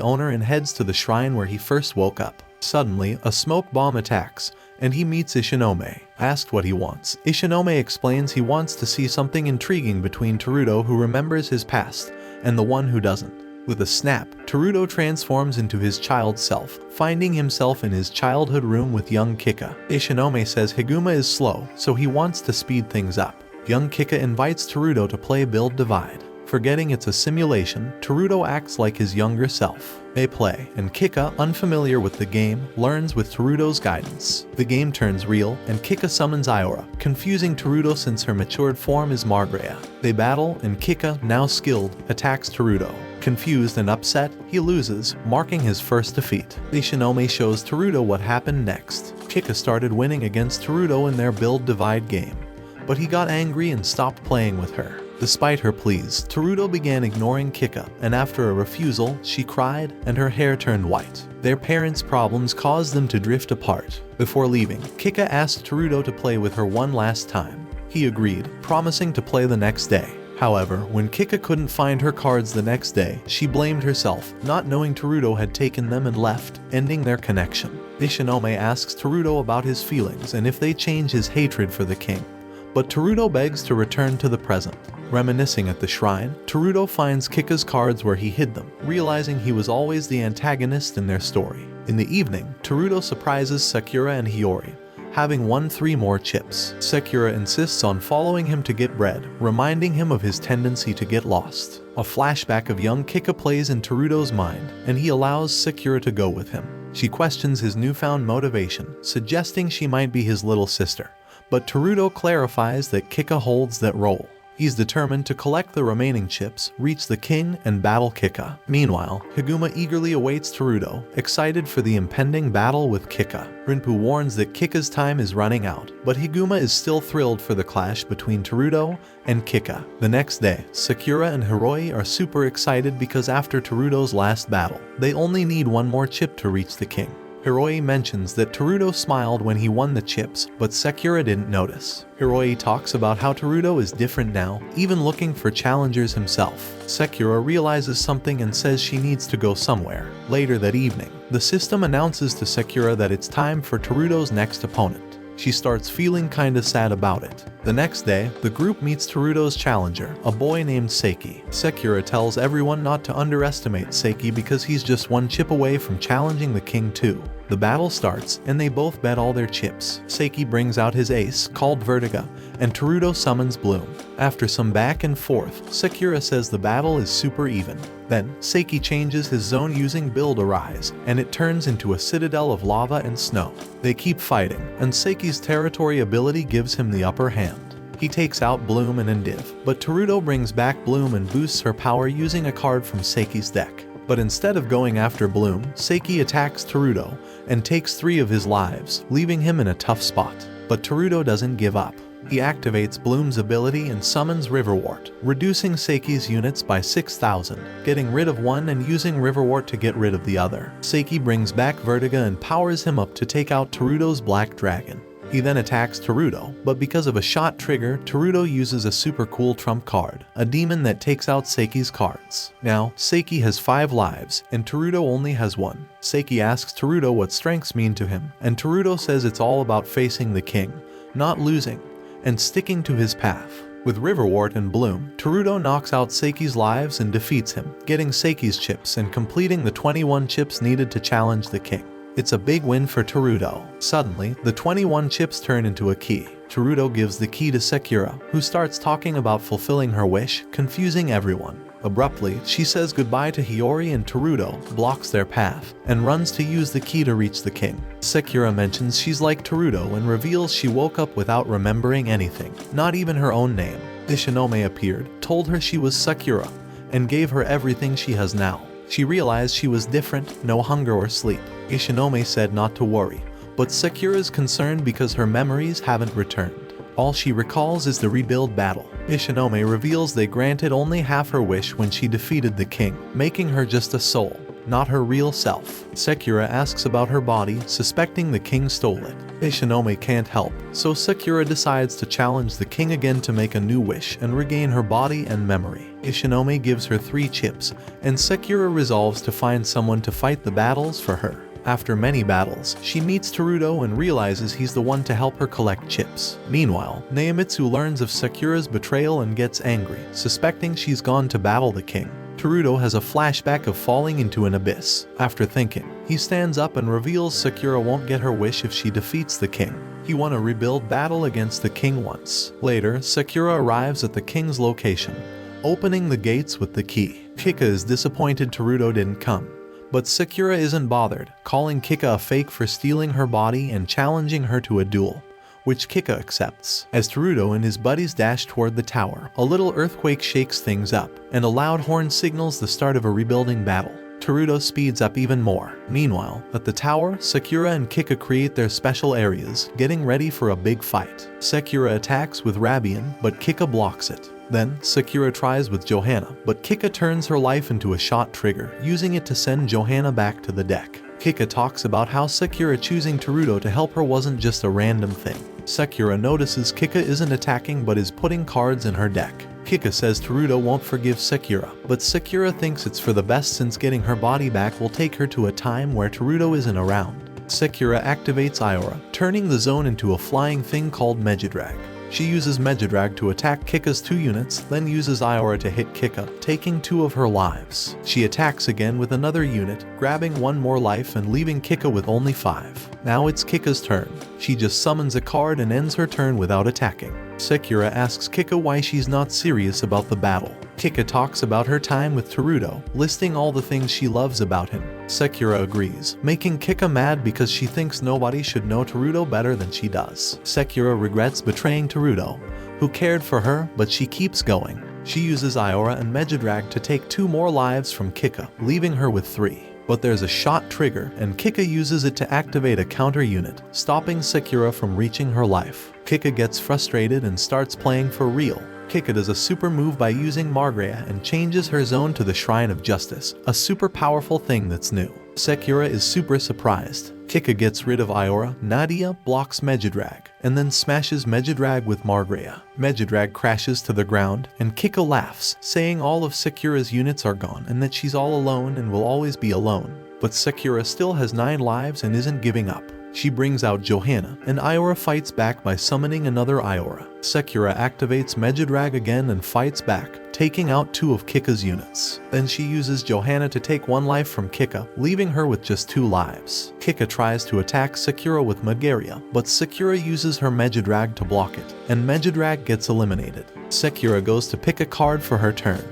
owner and heads to the shrine where he first woke up. Suddenly, a smoke bomb attacks, and he meets Ishinome. Asked what he wants, Ishinome explains he wants to see something intriguing between Teruto, who remembers his past, and the one who doesn't. With a snap, Teruto transforms into his child self, finding himself in his childhood room with young Kika. Ishinome says Higuma is slow, so he wants to speed things up. Young Kika invites Teruto to play Build Divide. Forgetting it's a simulation, Teruto acts like his younger self. They play, and Kika, unfamiliar with the game, learns with Teruto's guidance. The game turns real, and Kika summons Iora, confusing Teruto since her matured form is Margrea. They battle, and Kika, now skilled, attacks Teruto. Confused and upset, he loses, marking his first defeat. Ishinome shows Teruto what happened next. Kika started winning against Teruto in their Build Divide game, but he got angry and stopped playing with her. Despite her pleas, Teruto began ignoring Kika, and after a refusal, she cried and her hair turned white. Their parents' problems caused them to drift apart. Before leaving, Kika asked Teruto to play with her one last time. He agreed, promising to play the next day. However, when Kika couldn't find her cards the next day, she blamed herself, not knowing Teruto had taken them and left, ending their connection. Ishinome asks Teruto about his feelings and if they change his hatred for the king. But Teruto begs to return to the present. Reminiscing at the shrine, Teruto finds Kika's cards where he hid them, realizing he was always the antagonist in their story. In the evening, Teruto surprises Sakura and Hiori, having won 3 more chips. Sakura insists on following him to get bread, reminding him of his tendency to get lost. A flashback of young Kika plays in Teruto's mind, and he allows Sakura to go with him. She questions his newfound motivation, suggesting she might be his little sister. But Teruto clarifies that Kika holds that role. He's determined to collect the remaining chips, reach the king, and battle Kika. Meanwhile, Higuma eagerly awaits Teruto, excited for the impending battle with Kika. Rinpu warns that Kika's time is running out, but Higuma is still thrilled for the clash between Teruto and Kika. The next day, Sakura and Hiori are super excited because after Teruto's last battle, they only need 1 more chip to reach the king. Hiori mentions that Teruto smiled when he won the chips, but Sakura didn't notice. Hiori talks about how Teruto is different now, even looking for challengers himself. Sakura realizes something and says she needs to go somewhere. Later that evening, the system announces to Sakura that it's time for Teruto's next opponent. She starts feeling kinda sad about it. The next day, the group meets Teruto's challenger, a boy named Seiki. Sakura tells everyone not to underestimate Seiki because he's just 1 chip away from challenging the king too. The battle starts, and they both bet all their chips. Seiki brings out his ace, called Vertiga, and Teruto summons Bloom. After some back and forth, Sakura says the battle is super even. Then, Seiki changes his zone using Build Arise, and it turns into a citadel of lava and snow. They keep fighting, and Seiki's territory ability gives him the upper hand. He takes out Bloom and Endiv, but Teruto brings back Bloom and boosts her power using a card from Seiki's deck. But instead of going after Bloom, Seiki attacks Teruto and takes 3 of his lives, leaving him in a tough spot. But Teruto doesn't give up. He activates Bloom's ability and summons Riverwort, reducing Seiki's units by 6,000, getting rid of one and using Riverwort to get rid of the other. Seiki brings back Vertiga and powers him up to take out Teruto's Black Dragon. He then attacks Teruto, but because of a shot trigger, Teruto uses a super cool trump card, a demon that takes out Seiki's cards. Now, Seiki has 5 lives, and Teruto only has 1. Seiki asks Teruto what strengths mean to him, and Teruto says it's all about facing the king, not losing, and sticking to his path. With Riverwort and Bloom, Teruto knocks out Seiki's lives and defeats him, getting Seiki's chips and completing the 21 chips needed to challenge the king. It's a big win for Teruto. Suddenly, the 21 chips turn into a key. Teruto gives the key to Sakura, who starts talking about fulfilling her wish, confusing everyone. Abruptly, she says goodbye to Hiori and Teruto, blocks their path, and runs to use the key to reach the king. Sakura mentions she's like Teruto and reveals she woke up without remembering anything, not even her own name. Ishinome appeared, told her she was Sakura, and gave her everything she has now. She realized she was different, no hunger or sleep. Ishinome said not to worry, but Sakura's concerned because her memories haven't returned. All she recalls is the rebuild battle. Ishinome reveals they granted only half her wish when she defeated the king, making her just a soul. not her real self. Sakura asks about her body, suspecting the king stole it. Ishinome can't help, so Sakura decides to challenge the king again to make a new wish and regain her body and memory. Ishinome gives her 3 chips, and Sakura resolves to find someone to fight the battles for her. After many battles, she meets Teruto and realizes he's the one to help her collect chips. Meanwhile, Neimitsu learns of Sakura's betrayal and gets angry, suspecting she's gone to battle the king. Teruto has a flashback of falling into an abyss. After thinking, he stands up and reveals Sakura won't get her wish if she defeats the king. He won a rebuild battle against the king once. Later, Sakura arrives at the king's location, opening the gates with the key. Kika is disappointed Teruto didn't come, but Sakura isn't bothered, calling Kika a fake for stealing her body and challenging her to a duel, which Kika accepts. As Teruto and his buddies dash toward the tower, a little earthquake shakes things up, and a loud horn signals the start of a rebuilding battle. Teruto speeds up even more. Meanwhile, at the tower, Sakura and Kika create their special areas, getting ready for a big fight. Sakura attacks with Rabian, but Kika blocks it. Then, Sakura tries with Johanna, but Kika turns her life into a shot trigger, using it to send Johanna back to the deck. Kika talks about how Sakura choosing Teruto to help her wasn't just a random thing. Sakura notices Kika isn't attacking but is putting cards in her deck. Kika says Teruto won't forgive Sakura, but Sakura thinks it's for the best since getting her body back will take her to a time where Teruto isn't around. Sakura activates Iora, turning the zone into a flying thing called Megadrag. She uses Megadrag to attack Kika's 2 units, then uses Iora to hit Kika, taking 2 of her lives. She attacks again with another unit, grabbing 1 more life and leaving Kika with only 5. Now it's Kika's turn. She just summons a card and ends her turn without attacking. Sakura asks Kika why she's not serious about the battle. Kika talks about her time with Teruto, listing all the things she loves about him. Sakura agrees, making Kika mad because she thinks nobody should know Teruto better than she does. Sakura regrets betraying Teruto, who cared for her, but she keeps going. She uses Iora and Megadrag to take 2 more lives from Kika, leaving her with 3. But there's a shot trigger, and Kika uses it to activate a counter unit, stopping Sakura from reaching her life. Kika gets frustrated and starts playing for real. Kika does a super move by using Margrea and changes her zone to the Shrine of Justice, a super powerful thing that's new. Sakura is super surprised. Kika gets rid of Iora, Nadia blocks Megadrag, and then smashes Megadrag with Margrea. Megadrag crashes to the ground, and Kika laughs, saying all of Sakura's units are gone and that she's all alone and will always be alone. But Sakura still has 9 lives and isn't giving up. She brings out Johanna, and Iora fights back by summoning another Iora. Sakura activates Megadrag again and fights back, taking out 2 of Kika's units. Then she uses Johanna to take 1 life from Kika, leaving her with just 2 lives. Kika tries to attack Sakura with Margrea, but Sakura uses her Megadrag to block it, and Megadrag gets eliminated. Sakura goes to pick a card for her turn,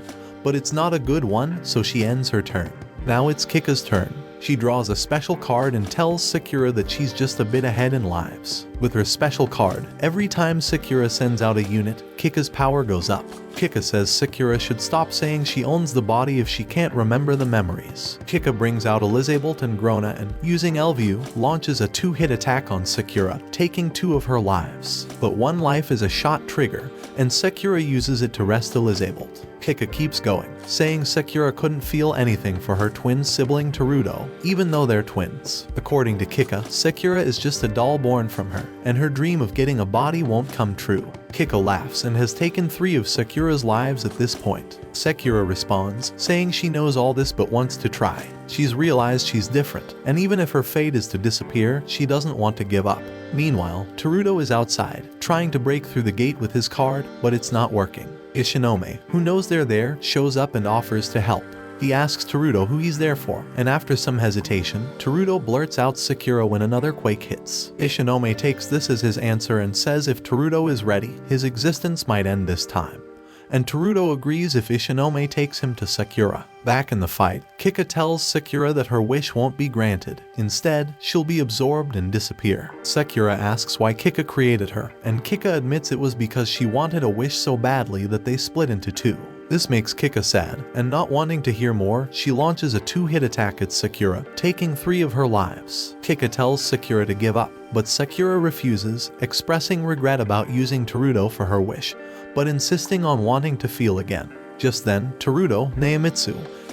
but it's not a good one, so she ends her turn. Now it's Kika's turn. She draws a special card and tells Sakura that she's just a bit ahead in lives. With her special card, every time Sakura sends out a unit, Kika's power goes up. Kika says Sakura should stop saying she owns the body if she can't remember the memories. Kika brings out Elizabeth and Grona and, using Elview, launches a 2-hit attack on Sakura, taking 2 of her lives. But 1 life is a shot trigger, and Sakura uses it to rest Elizabeth. Kika keeps going, saying Sakura couldn't feel anything for her twin sibling Teruto, even though they're twins. According to Kika, Sakura is just a doll born from her, and her dream of getting a body won't come true. Kika laughs and has taken 3 of Sakura's lives at this point. Sakura responds, saying she knows all this but wants to try. She's realized she's different, and even if her fate is to disappear, she doesn't want to give up. Meanwhile, Teruto is outside, trying to break through the gate with his card, but it's not working. Ishinome, who knows they're there, shows up and offers to help. He asks Teruto who he's there for, and after some hesitation, Teruto blurts out Sakura when another quake hits. Ishinome takes this as his answer and says if Teruto is ready, his existence might end this time. And Teruto agrees if Ishinome takes him to Sakura. Back in the fight, Kika tells Sakura that her wish won't be granted. Instead, she'll be absorbed and disappear. Sakura asks why Kika created her, and Kika admits it was because she wanted a wish so badly that they split into 2. This makes Kika sad, and not wanting to hear more, she launches a 2-hit attack at Sakura, taking 3 of her lives. Kika tells Sakura to give up, but Sakura refuses, expressing regret about using Teruto for her wish, but insisting on wanting to feel again. Just then, Terudo, Neo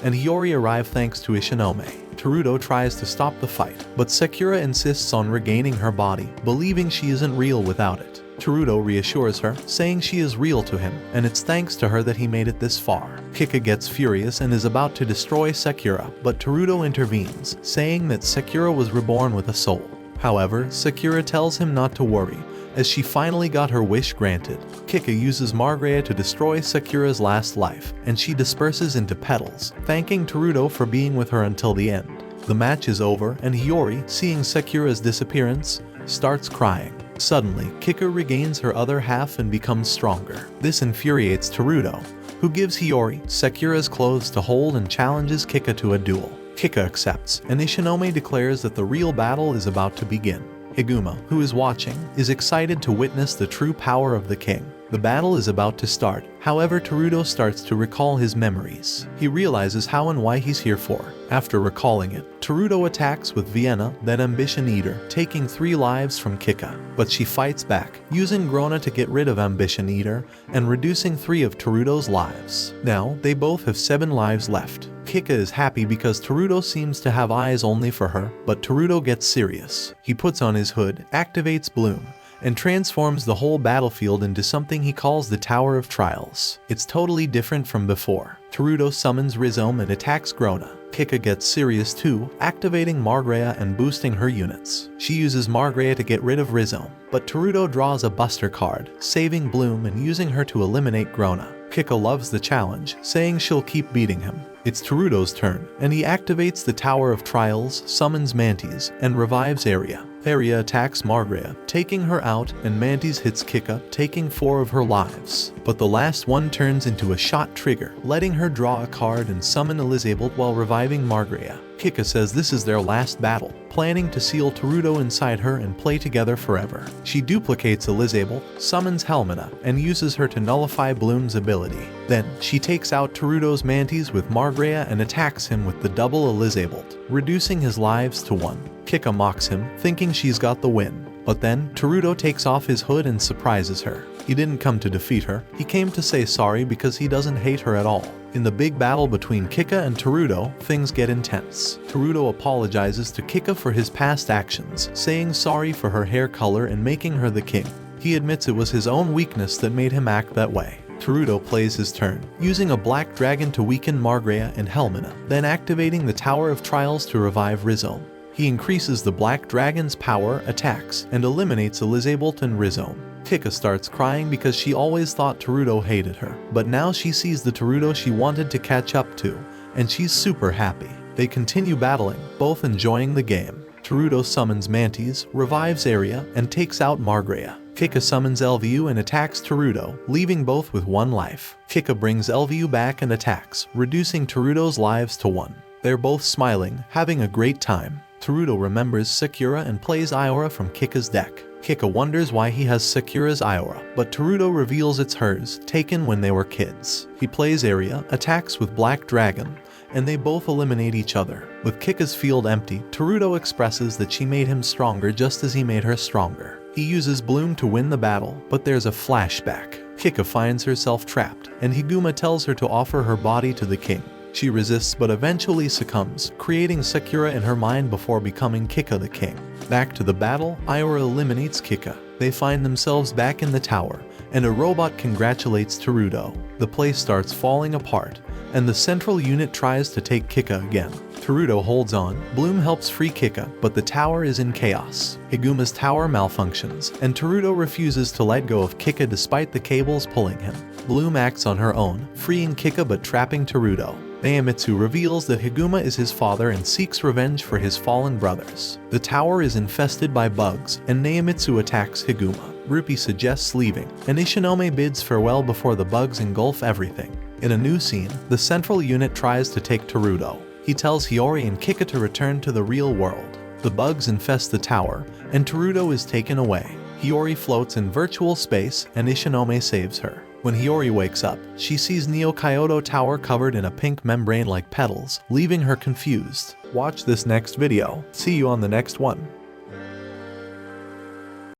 and Hiori arrive thanks to Ishinome. Terudo tries to stop the fight, but Sakura insists on regaining her body, believing she isn't real without it. Terudo reassures her, saying she is real to him, and it's thanks to her that he made it this far. Kika gets furious and is about to destroy Sakura, but Terudo intervenes, saying that Sakura was reborn with a soul. However, Sakura tells him not to worry, as she finally got her wish granted. Kika uses Margrea to destroy Sakura's last life, and she disperses into petals, thanking Terudo for being with her until the end. The match is over, and Hiori, seeing Sakura's disappearance, starts crying. Suddenly, Kika regains her other half and becomes stronger. This infuriates Terudo, who gives Hiori Sakura's clothes to hold and challenges Kika to a duel. Kika accepts, and Ishinome declares that the real battle is about to begin. Higuma, who is watching, is excited to witness the true power of the king. The battle is about to start, however Terudo starts to recall his memories. He realizes how and why he's here for. After recalling it, Terudo attacks with Vienna, that Ambition Eater, taking 3 lives from Kika. But she fights back, using Grona to get rid of Ambition Eater, and reducing 3 of Terudo's lives. Now, they both have 7 lives left. Kika is happy because Terudo seems to have eyes only for her, but Terudo gets serious. He puts on his hood, activates Bloom, and transforms the whole battlefield into something he calls the Tower of Trials. It's totally different from before. Terudo summons Rhizome and attacks Grona. Kika gets serious too, activating Margrea and boosting her units. She uses Margrea to get rid of Rhizome, but Terudo draws a Buster card, saving Bloom and using her to eliminate Grona. Kika loves the challenge, saying she'll keep beating him. It's Terudo's turn, and he activates the Tower of Trials, summons Mantis, and revives Aria. Aria attacks Margrea, taking her out, and Mantis hits Kika, taking 4 of her lives. But the last one turns into a shot trigger, letting her draw a card and summon Elizabeth while reviving Margrea. Kika says this is their last battle, planning to seal Terudo inside her and play together forever. She duplicates Elizabeth, summons Helmina, and uses her to nullify Bloom's ability. Then, she takes out Terudo's Mantis with Margrea and attacks him with the double Elizabeth, reducing his lives to 1. Kika mocks him, thinking she's got the win. But then, Terudo takes off his hood and surprises her. He didn't come to defeat her, he came to say sorry because he doesn't hate her at all. In the big battle between Kika and Terudo, things get intense. Terudo apologizes to Kika for his past actions, saying sorry for her hair color and making her the king. He admits it was his own weakness that made him act that way. Terudo plays his turn, using a black dragon to weaken Margrea and Helmina, then activating the Tower of Trials to revive Rhizome. He increases the black dragon's power, attacks, and eliminates Elizabeth and Rhizome. Kika starts crying because she always thought Terudo hated her, but now she sees the Terudo she wanted to catch up to, and she's super happy. They continue battling, both enjoying the game. Terudo summons Mantis, revives Aria, and takes out Margrea. Kika summons Elviu and attacks Terudo, leaving both with 1 life. Kika brings Elviu back and attacks, reducing Terudo's lives to 1. They're both smiling, having a great time. Terudo remembers Sakura and plays Iora from Kika's deck. Kika wonders why he has Sakura's Iora, but Terudo reveals it's hers, taken when they were kids. He plays Aria, attacks with Black Dragon, and they both eliminate each other. With Kika's field empty, Terudo expresses that she made him stronger just as he made her stronger. He uses Bloom to win the battle, but there's a flashback. Kika finds herself trapped, and Higuma tells her to offer her body to the king. She resists but eventually succumbs, creating Sakura in her mind before becoming Kika the king. Back to the battle, Iora eliminates Kika. They find themselves back in the tower, and a robot congratulates Terudo. The place starts falling apart, and the central unit tries to take Kika again. Terudo holds on, Bloom helps free Kika, but the tower is in chaos. Higuma's tower malfunctions, and Terudo refuses to let go of Kika despite the cables pulling him. Bloom acts on her own, freeing Kika but trapping Terudo. Neo reveals that Higuma is his father and seeks revenge for his fallen brothers. The tower is infested by bugs, and Neo attacks Higuma. Rupi suggests leaving, and Ishinome bids farewell before the bugs engulf everything. In a new scene, the central unit tries to take Terudo. He tells Hiori and Kika to return to the real world. The bugs infest the tower, and Terudo is taken away. Hiori floats in virtual space, and Ishinome saves her. When Hiori wakes up, she sees Neo Kyoto Tower covered in a pink membrane like petals, leaving her confused. Watch this next video. See you on the next one.